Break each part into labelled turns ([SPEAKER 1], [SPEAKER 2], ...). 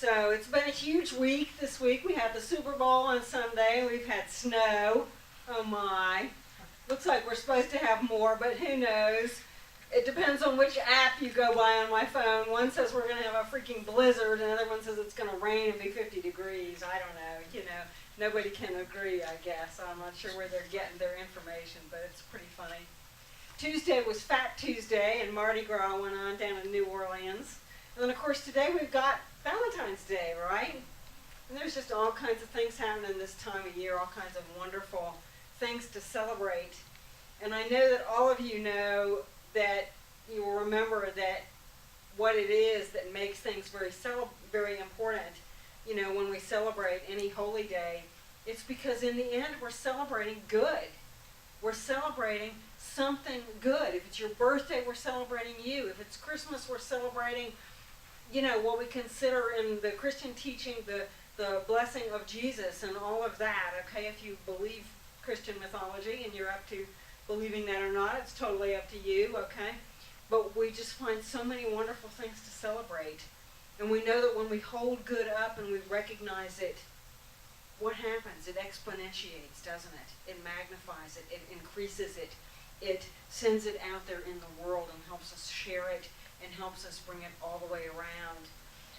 [SPEAKER 1] So it's been a huge week this week. We had the Super Bowl on Sunday. We've had snow. Oh my. Looks like we're supposed to have more, but who knows? It depends on which app you go by on my phone. One says we're going to have a freaking blizzard, and another one says it's going to rain and be 50 degrees. I don't know. Nobody can agree, I guess. I'm not sure where they're getting their information, but it's pretty funny. Tuesday was Fat Tuesday, and Mardi Gras went on down in New Orleans. And then, of course, today we've got Valentine's Day, right? And there's just all kinds of things happening this time of year, all kinds of wonderful things to celebrate. And I know that all of you know that you will remember that what it is that makes things very important, when we celebrate any holy day. It's because in the end we're celebrating good. We're celebrating something good. If it's your birthday, we're celebrating you. If it's Christmas, we're celebrating, what we consider in the Christian teaching the blessing of Jesus and all of that, okay? If you believe Christian mythology and you're up to believing that or not, it's totally up to you, okay? But we just find so many wonderful things to celebrate. And we know that when we hold good up and we recognize it, what happens? It exponentiates, doesn't it? It magnifies it. It increases it. It sends it out there in the world and helps us share it and helps us bring it all the way around.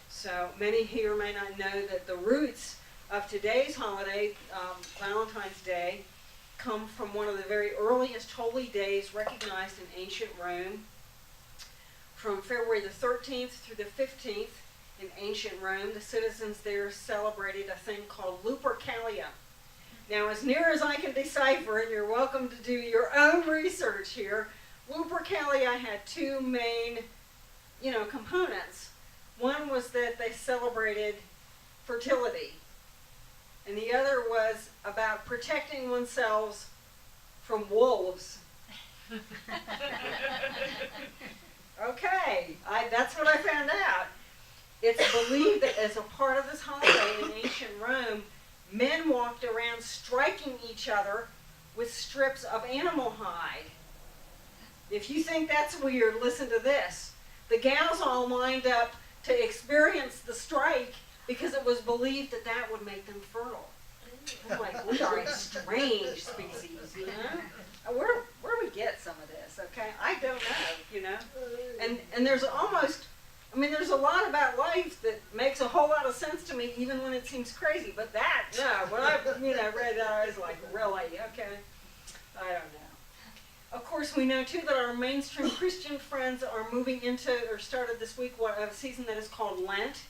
[SPEAKER 1] So many here may not know that the roots of today's holiday, Valentine's Day, come from one of the very earliest holy days recognized in ancient Rome. From February the 13th through the 15th in ancient Rome, the citizens there celebrated a thing called Lupercalia. Now, as near as I can decipher, and you're welcome to do your own research here, Lupercalia had two main, components. One was that they celebrated fertility, and the other was about protecting oneself from wolves. Okay, that's what I found out. It's believed that as a part of this holiday in ancient Rome, men walked around striking each other with strips of animal hide. If you think that's weird, listen to this. The gals all lined up to experience the strike because it was believed that that would make them fertile. I'm like, we are a strange species, Where do we get some of this, okay? I don't know, And there's there's a lot about life that makes a whole lot of sense to me, even when it seems crazy. But that, no, when I, read that, I was like, really, okay? I don't know. Of course, we know, too, that our mainstream Christian friends are moving into, or started this week, a season that is called Lent.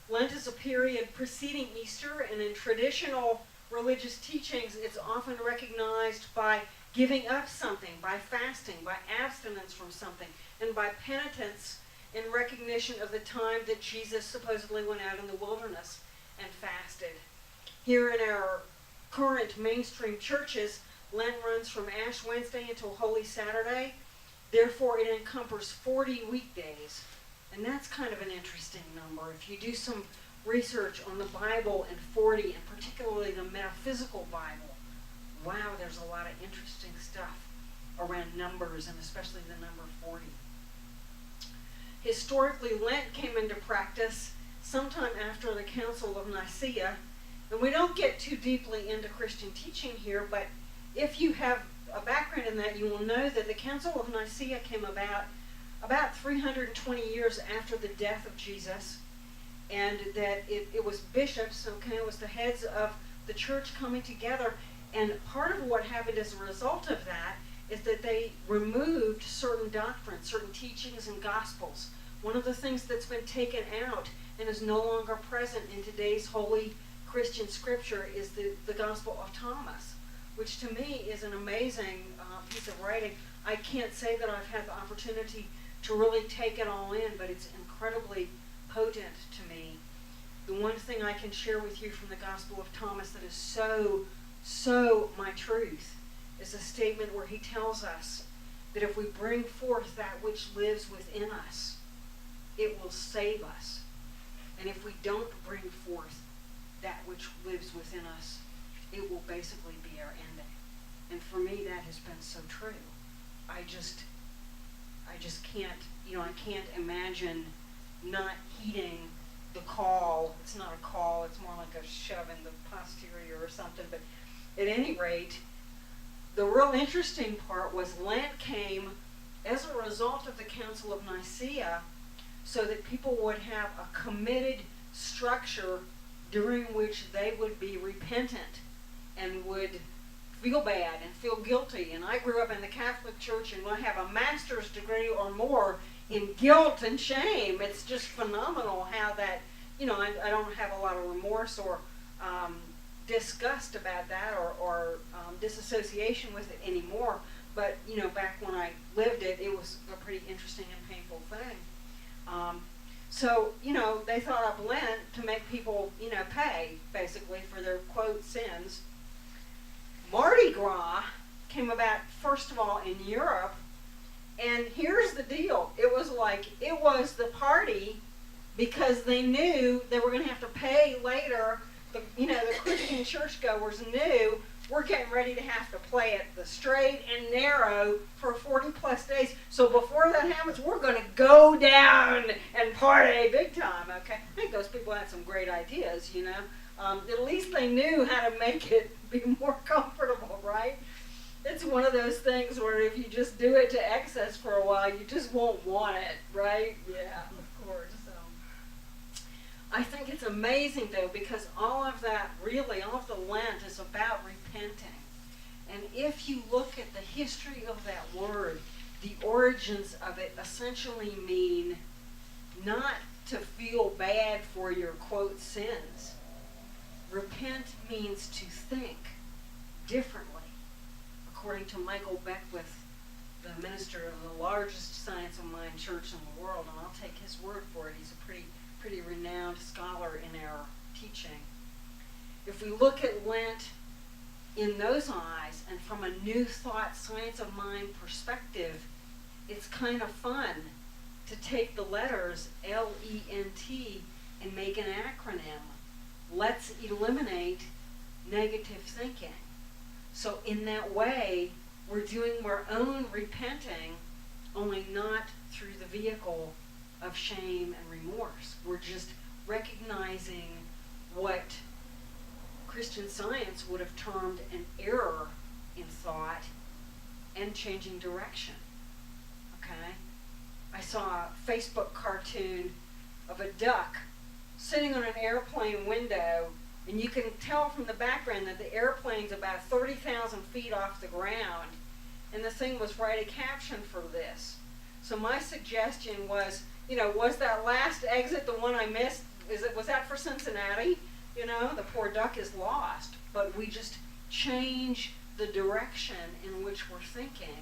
[SPEAKER 1] Lent is a period preceding Easter, and in traditional religious teachings, it's often recognized by giving up something, by fasting, by abstinence from something, and by penitence in recognition of the time that Jesus supposedly went out in the wilderness and fasted. Here in our current mainstream churches, Lent runs from Ash Wednesday until Holy Saturday. Therefore, it encompasses 40 weekdays. And that's kind of an interesting number. If you do some research on the Bible and 40, and particularly the metaphysical Bible, wow, there's a lot of interesting stuff around numbers, and especially the number 40. Historically, Lent came into practice sometime after the Council of Nicaea. And we don't get too deeply into Christian teaching here, but if you have a background in that, you will know that the Council of Nicaea came about 320 years after the death of Jesus, and that it was bishops, okay, it was the heads of the church coming together, and part of what happened as a result of that is that they removed certain doctrines, certain teachings and gospels. One of the things that's been taken out and is no longer present in today's holy Christian scripture is the Gospel of Thomas, which to me is an amazing piece of writing. I can't say that I've had the opportunity to really take it all in, but it's incredibly potent to me. The one thing I can share with you from the Gospel of Thomas that is so my truth is a statement where he tells us that if we bring forth that which lives within us, it will save us. And if we don't bring forth that which lives within us, it will basically be our ending. And for me, that has been so true. I just can't, I can't imagine not heeding the call. It's not a call, it's more like a shove in the posterior or something. But at any rate, the real interesting part was Lent came as a result of the Council of Nicaea, so that people would have a committed structure during which they would be repentant and would feel bad and feel guilty. And I grew up in the Catholic Church, and I have a master's degree or more in guilt and shame. It's just phenomenal how that, I don't have a lot of remorse or disgust about that or disassociation with it anymore. But, back when I lived it, it was a pretty interesting and painful thing. So, they thought up Lent to make people, pay, basically, for their, quote, sins. Mardi Gras came about, first of all, in Europe. And here's the deal. It was the party because they knew they were going to have to pay later. The Christian churchgoers knew we're getting ready to have to play it the straight and narrow for 40 plus days. So before that happens, we're going to go down and party big time, okay? I think those people had some great ideas, At least they knew how to make it be more comfortable, right? It's one of those things where if you just do it to excess for a while, you just won't want it, right? Yeah, of course. I think it's amazing, though, because all of the Lent is about repenting. And if you look at the history of that word, the origins of it essentially mean not to feel bad for your, quote, sins. Repent means to think differently. According to Michael Beckwith, the minister of the largest Science of Mind church in the world, and I'll take his word for it, he's a pretty renowned scholar in our teaching. If we look at Lent in those eyes and from a new thought, Science of Mind perspective, it's kind of fun to take the letters L-E-N-T and make an acronym. Let's eliminate negative thinking. So in that way, we're doing our own repenting, only not through the vehicle of shame and remorse. We're just recognizing what Christian Science would have termed an error in thought and changing direction. Okay? I saw a Facebook cartoon of a duck sitting on an airplane window, and you can tell from the background that the airplane's about 30,000 feet off the ground, and the thing was write a caption for this. So my suggestion was, was that last exit the one I missed? Was that for Cincinnati? The poor duck is lost. But we just change the direction in which we're thinking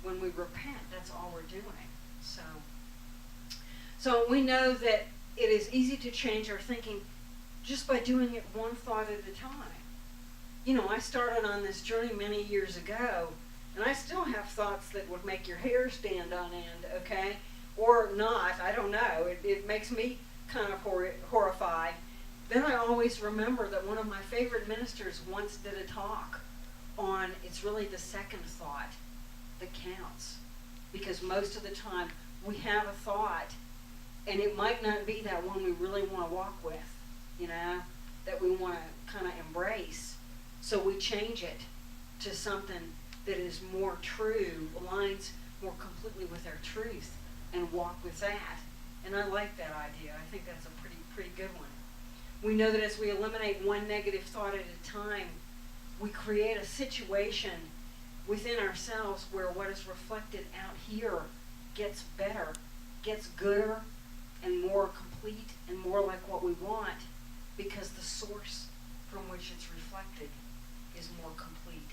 [SPEAKER 1] when we repent. That's all we're doing. So we know that it is easy to change our thinking just by doing it one thought at a time. I started on this journey many years ago, and I still have thoughts that would make your hair stand on end, okay? Or not, I don't know. It makes me kind of horrified. Then I always remember that one of my favorite ministers once did a talk on it's really the second thought that counts. Because most of the time we have a thought, and it might not be that one we really want to walk with, that we want to kind of embrace. So we change it to something that is more true, aligns more completely with our truth, and walk with that. And I like that idea. I think that's a pretty good one. We know that as we eliminate one negative thought at a time, we create a situation within ourselves where what is reflected out here gets better, gets gooder, and more complete, and more like what we want, because the source from which it's reflected is more complete.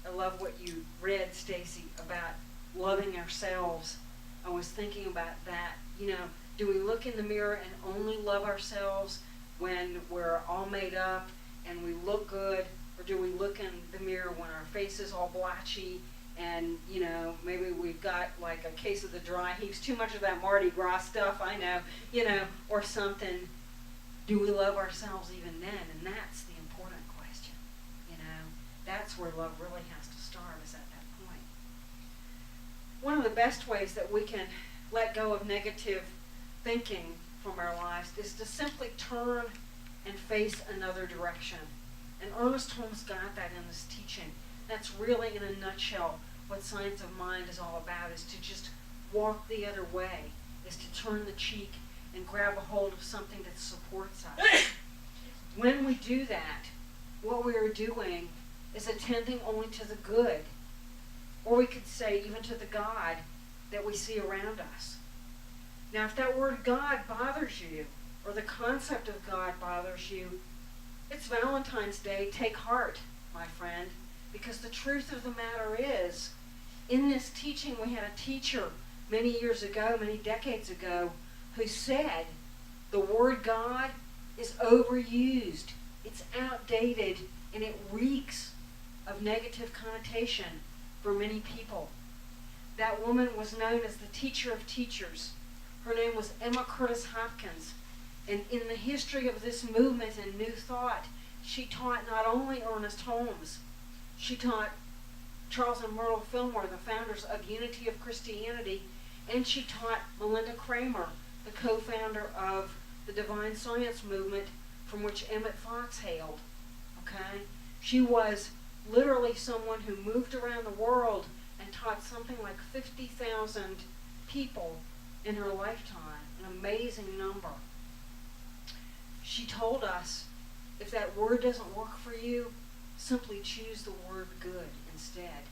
[SPEAKER 1] I love what you read, Stacy, about loving ourselves. I was thinking about that. Do we look in the mirror and only love ourselves when we're all made up and we look good? Or do we look in the mirror when our face is all blotchy and, maybe we've got like a case of the dry heaps, too much of that Mardi Gras stuff, I know, or something. Do we love ourselves even then? And that's the important question. That's where love really has to start, is at that point. One of the best ways that we can let go of negative thinking from our lives is to simply turn and face another direction. And Ernest Holmes got that in this teaching. That's really, in a nutshell, what Science of Mind is all about, is to just walk the other way, is to turn the cheek and grab a hold of something that supports us. When we do that, what we are doing is attending only to the good, or we could say even to the God that we see around us. Now, if that word God bothers you, or the concept of God bothers you, it's Valentine's Day. Take heart, my friend, because the truth of the matter is, in this teaching, we had a teacher many years ago, many decades ago, who said the word God is overused, it's outdated, and it reeks of negative connotation for many people. That woman was known as the teacher of teachers. Her name was Emma Curtis Hopkins. And in the history of this movement and New Thought, she taught not only Ernest Holmes, she taught Charles and Myrtle Fillmore, the founders of Unity of Christianity, and she taught Melinda Kramer, the co-founder of the Divine Science movement from which Emmett Fox hailed. Okay? She was literally someone who moved around the world and taught something like 50,000 people in her lifetime, an amazing number. She told us, if that word doesn't work for you, simply choose the word good instead.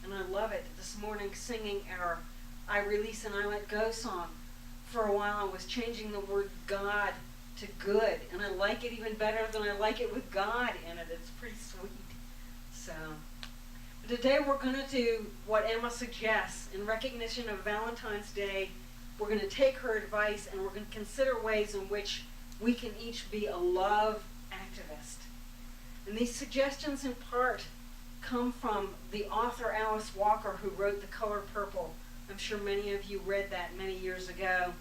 [SPEAKER 1] And I love it. This morning, singing our I Release and I Let Go song, for a while I was changing the word God to good, and I like it even better than I like it with God in it. It's pretty sweet. So, today we're going to do what Emma suggests. In recognition of Valentine's Day, we're going to take her advice and we're going to consider ways in which we can each be a love activist. And these suggestions in part come from the author Alice Walker, who wrote The Color Purple. I'm sure many of you read that many years ago.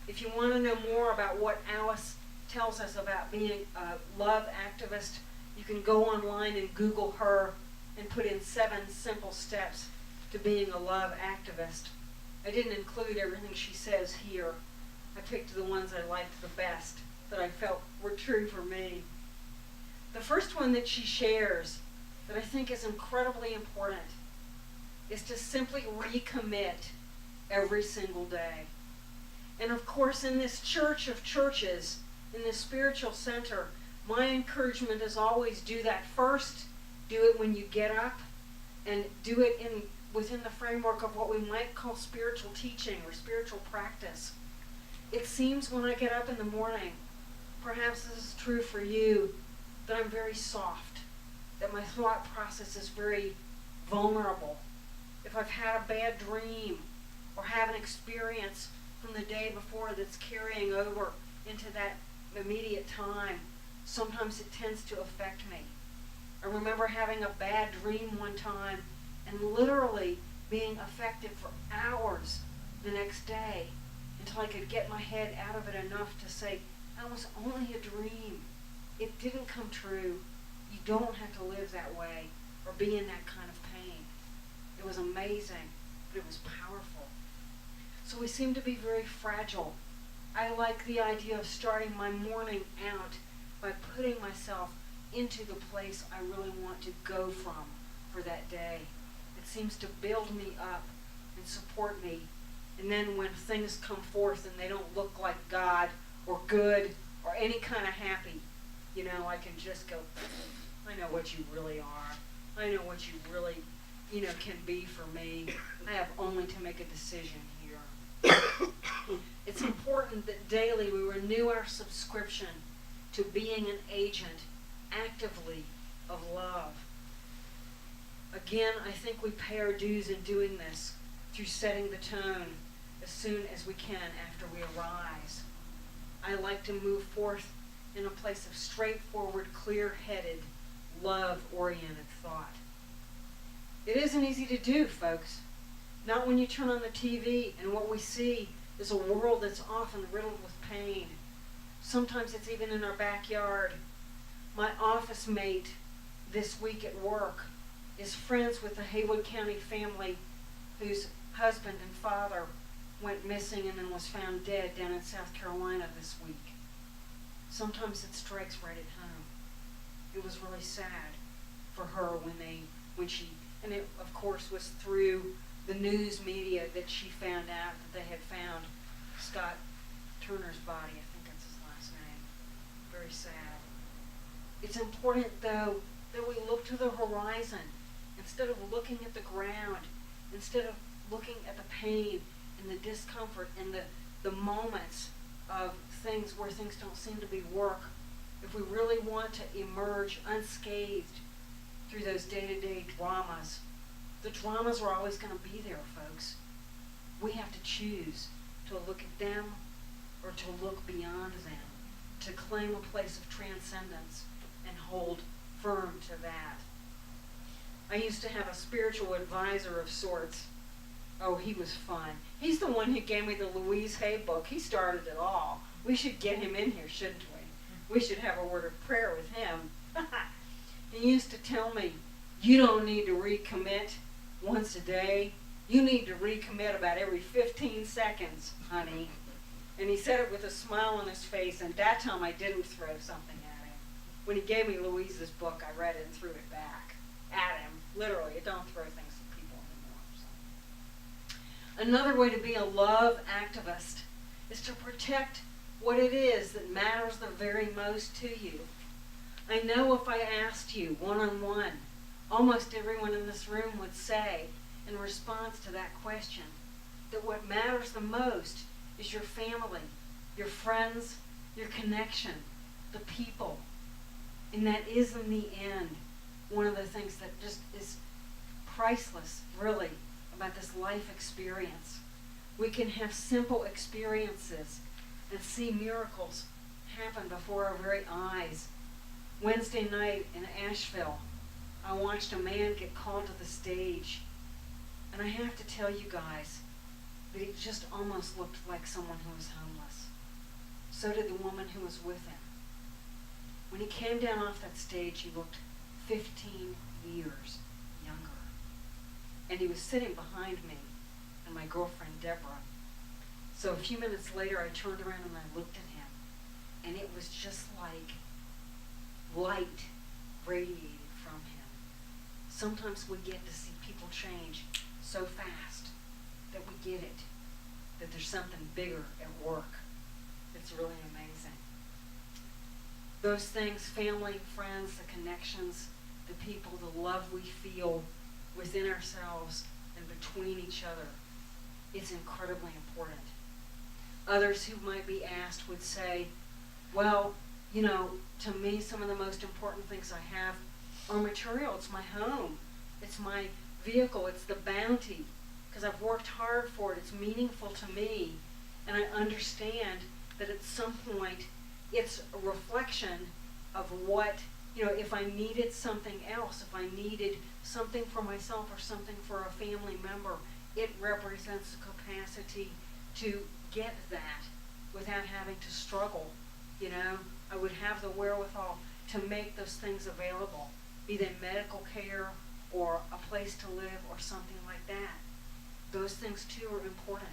[SPEAKER 1] If you want to know more about what Alice tells us about being a love activist, you can go online and Google her and put in 7 simple steps to being a love activist. I didn't include everything she says here. I picked the ones I liked the best, that I felt were true for me. The first one that she shares, that I think is incredibly important, is to simply recommit every single day. And of course, in this church of churches, in this spiritual center, my encouragement is always do that first, do it when you get up, and do it within the framework of what we might call spiritual teaching or spiritual practice. It seems when I get up in the morning, perhaps this is true for you, that I'm very soft, that my thought process is very vulnerable. If I've had a bad dream or have an experience from the day before that's carrying over into that immediate time, sometimes it tends to affect me. I remember having a bad dream one time and literally being affected for hours the next day until I could get my head out of it enough to say, that was only a dream. It didn't come true. You don't have to live that way or be in that kind of pain. It was amazing, but it was powerful. So we seem to be very fragile. I like the idea of starting my morning out by putting myself into the place I really want to go from for that day. It seems to build me up and support me. And then when things come forth and they don't look like God or good or any kind of happy, I can just go, I know what you really are. I know what you really, can be for me. I have only to make a decision here. It's important that daily we renew our subscription to being an agent actively of love. Again, I think we pay our dues in doing this through setting the tone as soon as we can after we arise. I like to move forth in a place of straightforward, clear-headed, love-oriented thought. It isn't easy to do, folks. Not when you turn on the TV and what we see is a world that's often riddled with pain. Sometimes it's even in our backyard. My office mate this week at work is friends with the Haywood County family whose husband and father went missing and then was found dead down in South Carolina this week. Sometimes it strikes right at home. It was really sad for her when she, and it of course was through the news media that she found out that they had found Scott Turner's body. I think that's his last name. Very sad. It's important, though, that we look to the horizon instead of looking at the ground, instead of looking at the pain and the discomfort and the moments of things where things don't seem to be work. If we really want to emerge unscathed through those day-to-day dramas, the dramas are always going to be there, folks. We have to choose to look at them or to look beyond them, to claim a place of transcendence and hold firm to that. I used to have a spiritual advisor of sorts. Oh, he was fun. He's the one who gave me the Louise Hay book. He started it all. We should get him in here, shouldn't we? We should have a word of prayer with him. He used to tell me, you don't need to recommit once a day. You need to recommit about every 15 seconds, honey. And he said it with a smile on his face, and that time I didn't throw something at him. When he gave me Louise's book, I read it and threw it back at him. Literally, it don't throw things at people anymore. So. Another way to be a love activist is to protect what it is that matters the very most to you. I know if I asked you one-on-one, almost everyone in this room would say, in response to that question, that what matters the most is your family, your friends, your connection, the people. And that is, in the end, one of the things that just is priceless, really, about this life experience. We can have simple experiences and see miracles happen before our very eyes. Wednesday night in Asheville, I watched a man get called to the stage. And I have to tell you guys that it just almost looked like someone who was homeless. So did the woman who was with him. When he came down off that stage, he looked 15 years younger. And he was sitting behind me and my girlfriend, Deborah. So a few minutes later, I turned around and I looked at him. And it was just like light radiated from him. Sometimes we get to see people change so fast that we get it, that there's something bigger at work. It's really amazing. Those things, family, friends, the connections, the people, the love we feel within ourselves and between each other, it's incredibly important. Others who might be asked would say, well, you know, to me, some of the most important things I have are material. It's my home. It's my vehicle. It's the bounty. Because I've worked hard for it. It's meaningful to me. And I understand that at some point, it's a reflection of what, you know, if I needed something else, if I needed something for myself or something for a family member, it represents the capacity to get that without having to struggle. You know, I would have the wherewithal to make those things available, be they medical care or a place to live or something like that. Those things too are important.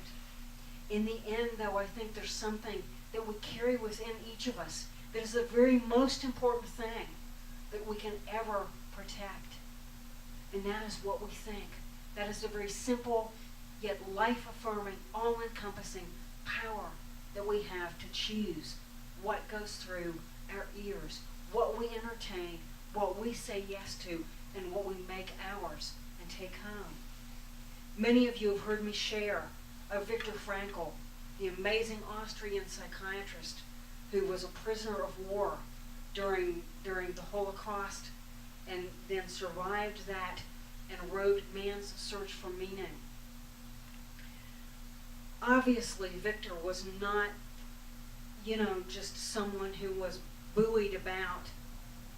[SPEAKER 1] In the end, though, I think there's something that we carry within each of us that is the very most important thing that we can ever protect. And that is what we think. That is the very simple, yet life-affirming, all-encompassing power that we have to choose what goes through our ears, what we entertain, what we say yes to, and what we make ours and take home. Many of you have heard me share of Viktor Frankl, the amazing Austrian psychiatrist who was a prisoner of war during the Holocaust and then survived that and wrote Man's Search for Meaning. Obviously, Viktor was not, you know, just someone who was buoyed about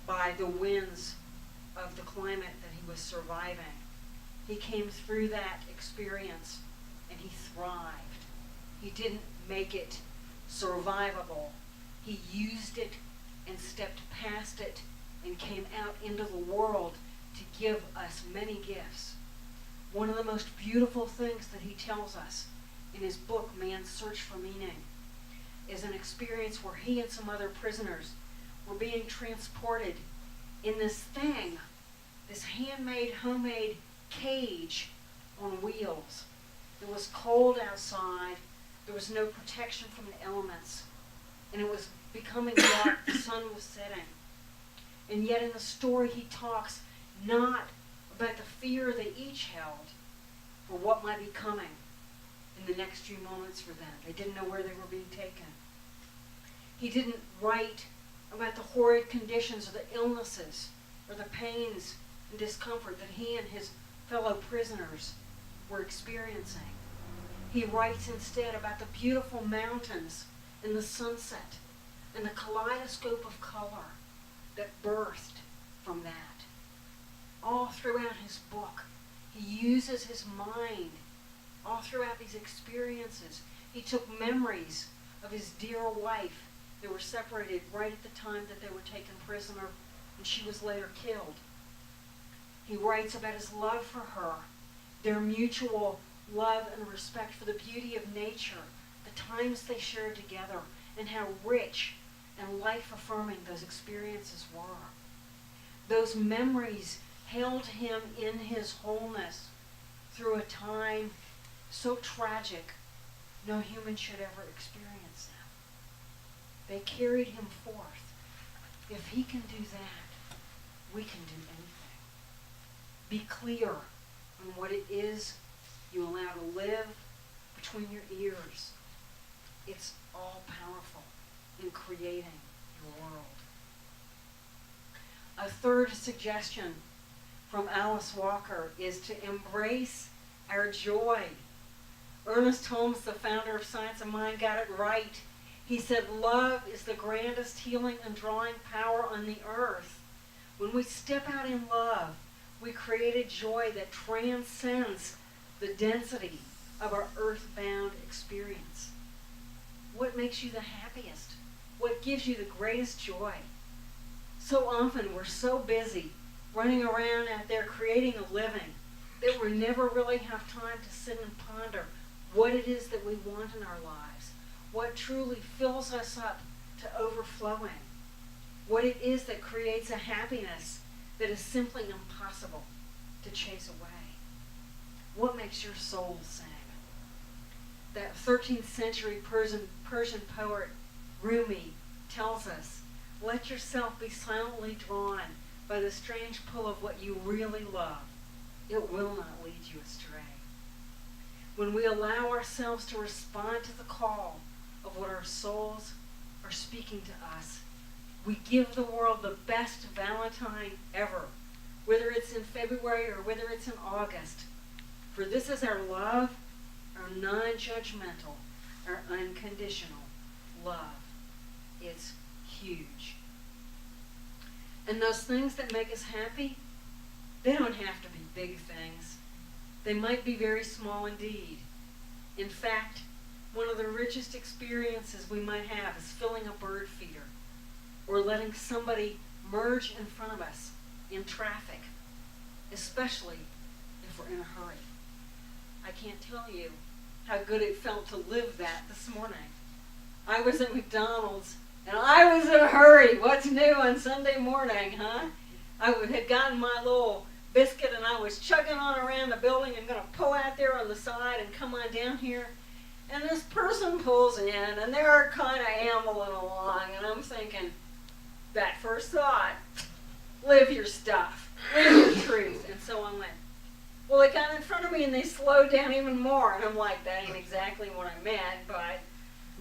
[SPEAKER 1] by the winds of the climate that he was surviving. He came through that experience and he thrived. He didn't make it survivable. He used it and stepped past it and came out into the world to give us many gifts. One of the most beautiful things that he tells us in his book, Man's Search for Meaning, is an experience where he and some other prisoners were being transported in this thing, this handmade, homemade cage on wheels. It was cold outside. There was no protection from the elements. And it was becoming dark. The sun was setting. And yet in the story he talks not about the fear they each held for what might be coming in the next few moments for them. They didn't know where they were being taken. He didn't write about the horrid conditions or the illnesses or the pains and discomfort that he and his fellow prisoners were experiencing. He writes instead about the beautiful mountains and the sunset and the kaleidoscope of color that birthed from that. All throughout his book, he uses his mind. All throughout these experiences, he took memories of his dear wife. They were separated right at the time that they were taken prisoner, and she was later killed. He writes about his love for her, their mutual love and respect for the beauty of nature, the times they shared together, and how rich and life-affirming those experiences were. Those memories held him in his wholeness through a time so tragic no human should ever experience them. They carried him forth. If he can do that, we can do anything. Be clear on what it is you allow to live between your ears. It's all powerful in creating your world. A third suggestion from Alice Walker is to embrace our joy. Ernest Holmes, the founder of Science of Mind, got it right. He said, love is the grandest healing and drawing power on the earth. When we step out in love, we create a joy that transcends the density of our earthbound experience. What makes you the happiest? What gives you the greatest joy? So often we're so busy running around out there creating a living that we never really have time to sit and ponder what it is that we want in our lives, what truly fills us up to overflowing, what it is that creates a happiness that is simply impossible to chase away. What makes your soul sing? That 13th century Persian poet Rumi tells us, let yourself be silently drawn by the strange pull of what you really love. It will not lead you astray. When we allow ourselves to respond to the call of what our souls are speaking to us, we give the world the best Valentine ever, whether it's in February or whether it's in August. For this is our love, our non-judgmental, our unconditional love. It's huge. And those things that make us happy, they don't have to be big things. They might be very small indeed. In fact, one of the richest experiences we might have is filling a bird feeder or letting somebody merge in front of us in traffic, especially if we're in a hurry. I can't tell you how good it felt to live that this morning. I was at McDonald's and I was in a hurry. What's new on Sunday morning, huh? I had gotten my little biscuit and I was chugging on around the building and going to pull out there on the side and come on down here. And this person pulls in and they're kind of ambling along and I'm thinking, that first thought, live your stuff, live your truth. And so I went, well, they got in front of me and they slowed down even more. And I'm like, that ain't exactly what I meant, but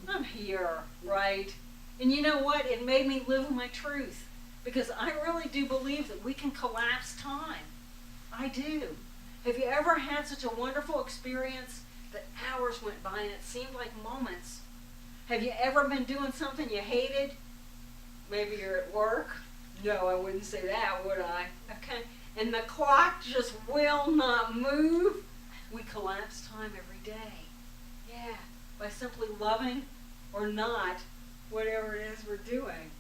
[SPEAKER 1] I'm here, right? And you know what? It made me live my truth because I really do believe that we can collapse time. I do. Have you ever had such a wonderful experience that hours went by and it seemed like moments? Have you ever been doing something you hated? Maybe you're at work. No, I wouldn't say that, would I? Okay. And the clock just will not move. We collapse time every day. Yeah. By simply loving or not whatever it is we're doing.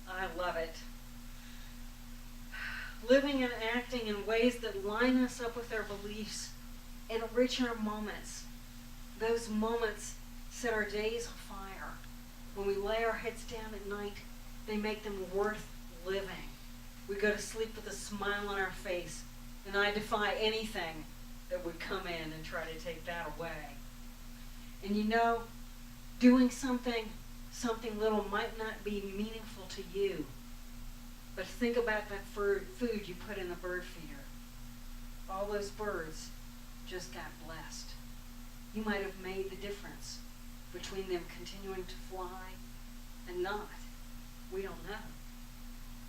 [SPEAKER 1] I love it. Living and acting in ways that line us up with our beliefs enrich our moments those moments set our days on fire. When we lay our heads down at night, they make them worth living. We go to sleep with a smile on our face, and I defy anything that would come in and try to take that away. And you know, doing something little might not be meaningful to you, but think about that food you put in the bird feeder. All those birds just got blessed. You might have made the difference between them continuing to fly and not. We don't know.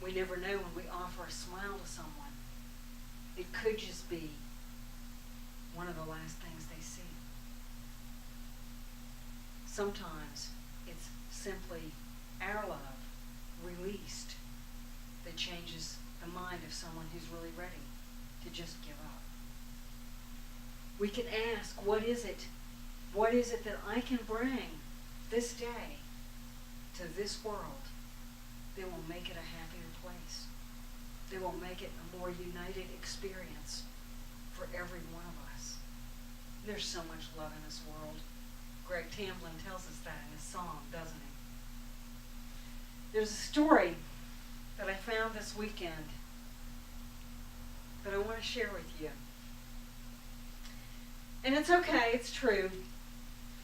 [SPEAKER 1] We never know when we offer a smile to someone. It could just be one of the last things they see. Sometimes it's simply our love released that changes the mind of someone who's really ready to just give up. We can ask, what is it? What is it that I can bring this day to this world that will make it a happier place? That will make it a more united experience for every one of us. There's so much love in this world. Greg Tamblyn tells us that in his song, doesn't he? There's a story that I found this weekend that I want to share with you. And it's okay, it's true.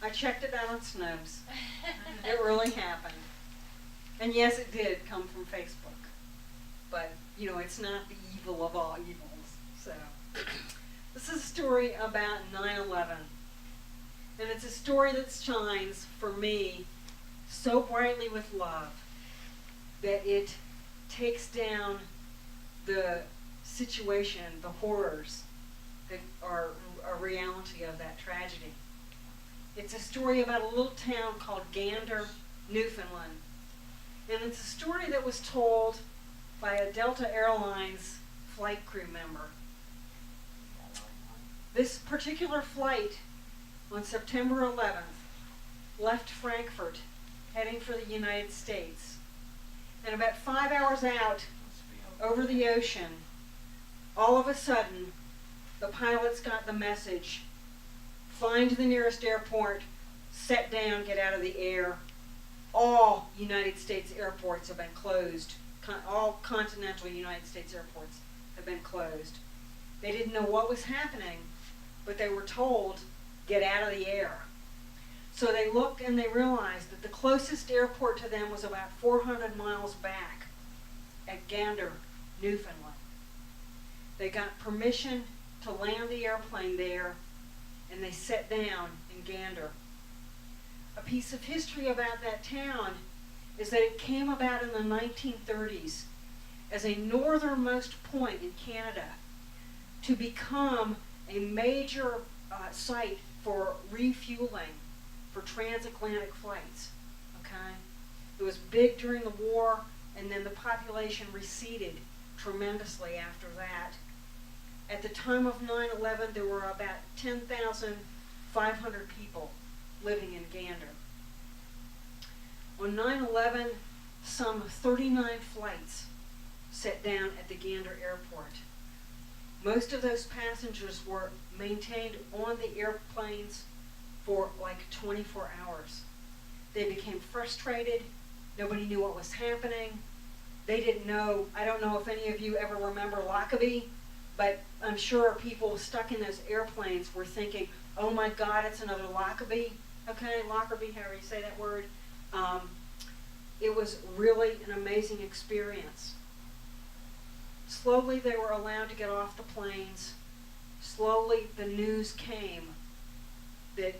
[SPEAKER 1] I checked it out on Snopes. It really happened. And yes, it did come from Facebook. But, you know, it's not the evil of all evils. So, this is a story about 9/11. And it's a story that shines, for me, so brightly with love that it takes down the situation, the horrors that are a reality of that tragedy. It's a story about a little town called Gander, Newfoundland. And it's a story that was told by a Delta Airlines flight crew member. This particular flight on September 11th left Frankfurt heading for the United States. And about 5 hours out over the ocean, all of a sudden, the pilots got the message: find the nearest airport, set down, get out of the air. All United States airports have been closed. All continental United States airports have been closed. They didn't know what was happening, but they were told, get out of the air. So they looked and they realized that the closest airport to them was about 400 miles back at Gander, Newfoundland. They got permission to land the airplane there, and they set down in Gander. A piece of history about that town is that it came about in the 1930s as a northernmost point in Canada to become a major site for refueling for transatlantic flights. Okay? It was big during the war, and then the population receded tremendously after that. At the time of 9/11, there were about 10,500 people living in Gander. On 9/11, some 39 flights set down at the Gander airport. Most of those passengers were maintained on the airplanes for like 24 hours. They became frustrated. Nobody knew what was happening. They didn't know. I don't know if any of you ever remember Lockerbie, but I'm sure people stuck in those airplanes were thinking, oh my God, it's another Lockerbie. Okay, Lockerbie, however you say that word. It was really an amazing experience. Slowly they were allowed to get off the planes. Slowly the news came that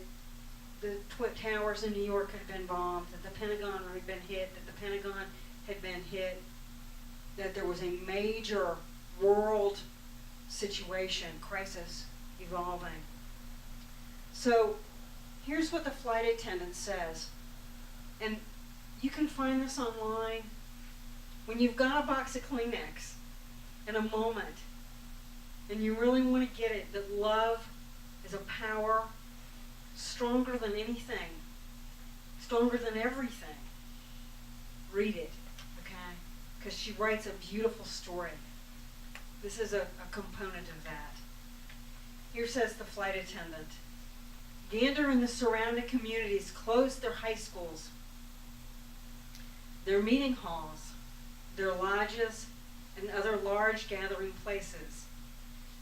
[SPEAKER 1] the Twin Towers in New York had been bombed, that the Pentagon had been hit, that there was a major world situation, crisis evolving. So here's what the flight attendant says, and you can find this online. When you've got a box of Kleenex in a moment and you really want to get it, that love is a power stronger than anything, stronger than everything, read it, okay? Because she writes a beautiful story. This is a component of that. Here says the flight attendant, Gander and the surrounding communities closed their high schools, their meeting halls, their lodges, and other large gathering places.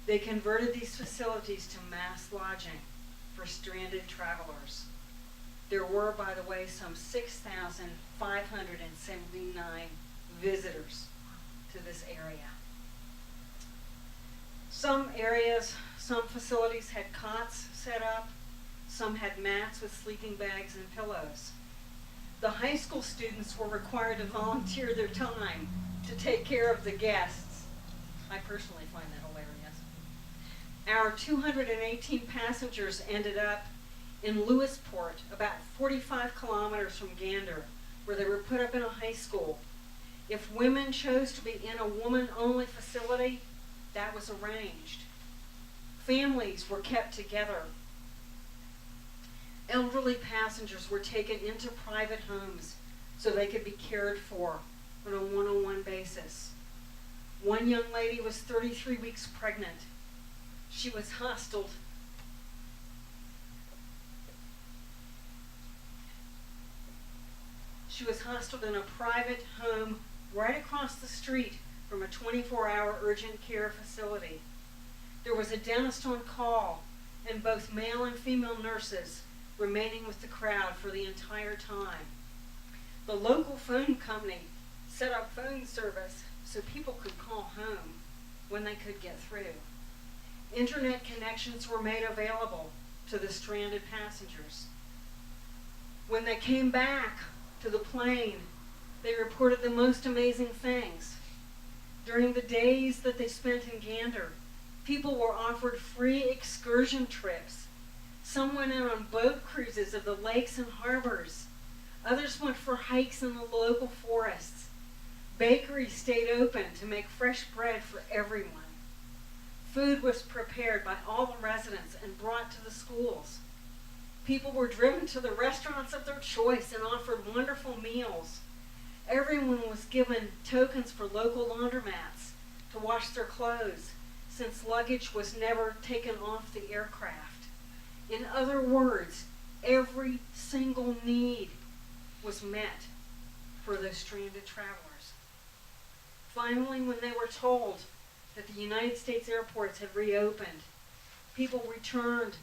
[SPEAKER 1] They converted these facilities to mass lodging for stranded travelers. There were, by the way, some 6,579 visitors to this area. Some areas, some facilities had cots set up. Some had mats with sleeping bags and pillows. The high school students were required to volunteer their time to take care of the guests. I personally find that hilarious. Our 218 passengers ended up in Lewisport, about 45 kilometers from Gander, where they were put up in a high school. If women chose to be in a woman-only facility, that was arranged. Families were kept together. Elderly passengers were taken into private homes so they could be cared for on a one-on-one basis. One young lady was 33 weeks pregnant. She was hosteled. She was hosteled in a private home right across the street from a 24-hour urgent care facility. There was a dentist on call and both male and female nurses remaining with the crowd for the entire time. The local phone company set up phone service so people could call home when they could get through. Internet connections were made available to the stranded passengers. When they came back to the plane, they reported the most amazing things. During the days that they spent in Gander, people were offered free excursion trips. Some went out on boat cruises of the lakes and harbors. Others went for hikes in the local forests. Bakeries stayed open to make fresh bread for everyone. Food was prepared by all the residents and brought to the schools. People were driven to the restaurants of their choice and offered wonderful meals. Everyone was given tokens for local laundromats to wash their clothes, since luggage was never taken off the aircraft. In other words, every single need was met for those stranded travelers. Finally, when they were told that the United States airports had reopened, people were returned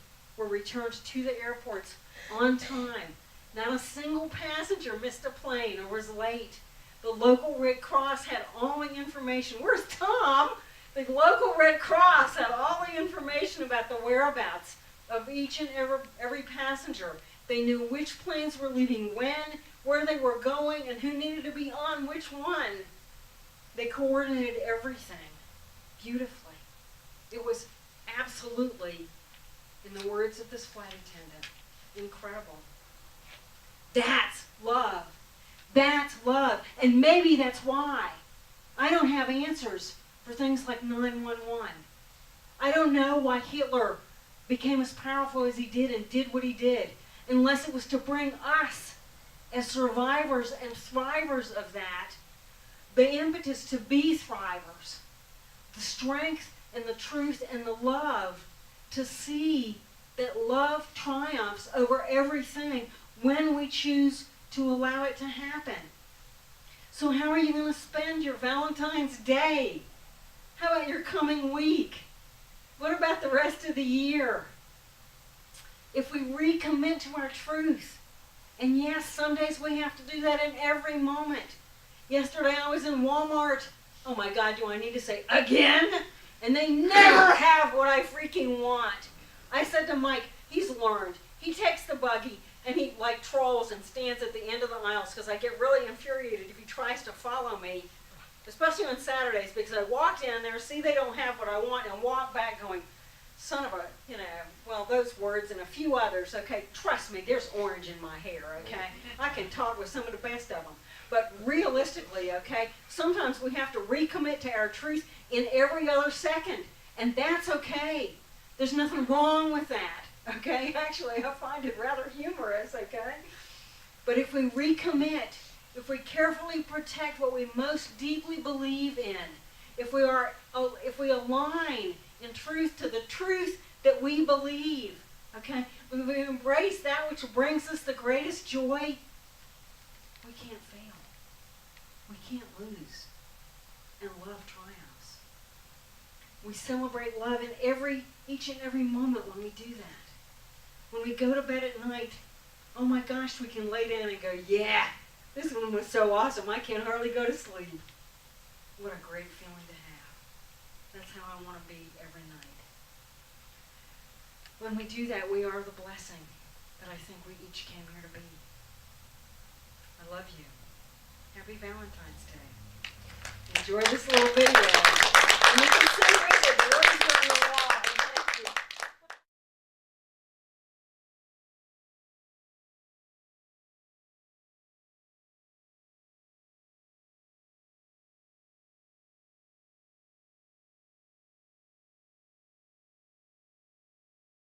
[SPEAKER 1] to the airports on time. Not a single passenger missed a plane or was late. The local Red Cross had all the information. Where's Tom? The local Red Cross had all the information about the whereabouts of each and every passenger. They knew which planes were leaving when, where they were going, and who needed to be on which one. They coordinated everything beautifully. It was absolutely, in the words of this flight attendant, incredible. That's love. That's love. And maybe that's why I don't have answers for things like 911. I don't know why Hitler became as powerful as he did and did what he did, unless it was to bring us, as survivors and thrivers of that, the impetus to be thrivers, the strength and the truth and the love to see that love triumphs over everything when we choose to allow it to happen. So how are you going to spend your Valentine's Day? How about your coming week? What about the rest of the year? If we recommit to our truth, and yes, some days we have to do that in every moment. Yesterday I was in Walmart. Oh my God, do I need to say again? And they never have what I freaking want. I said to Mike, he's learned. He takes the buggy and he like trolls and stands at the end of the aisles because I get really infuriated if he tries to follow me, especially on Saturdays, because I walk down there, see they don't have what I want, and walk back going, son of a, well, those words and a few others, okay, trust me, there's orange in my hair, okay? I can talk with some of the best of them. But realistically, okay, sometimes we have to recommit to our truth in every other second, and that's okay. There's nothing wrong with that, okay? Actually, I find it rather humorous, okay? But if we recommit, if we carefully protect what we most deeply believe in, if we align in truth to the truth that we believe, Okay? When we embrace that which brings us the greatest joy, we can't fail. We can't lose. And love triumphs. We celebrate love in each and every moment when we do that. When we go to bed at night, oh my gosh, we can lay down and go, yeah, this one was so awesome, I can hardly go to sleep. What a great feeling to have. That's how I want to be every night. When we do that, we are the blessing that I think we each came here to be. I love you. Happy Valentine's Day. Enjoy this little video.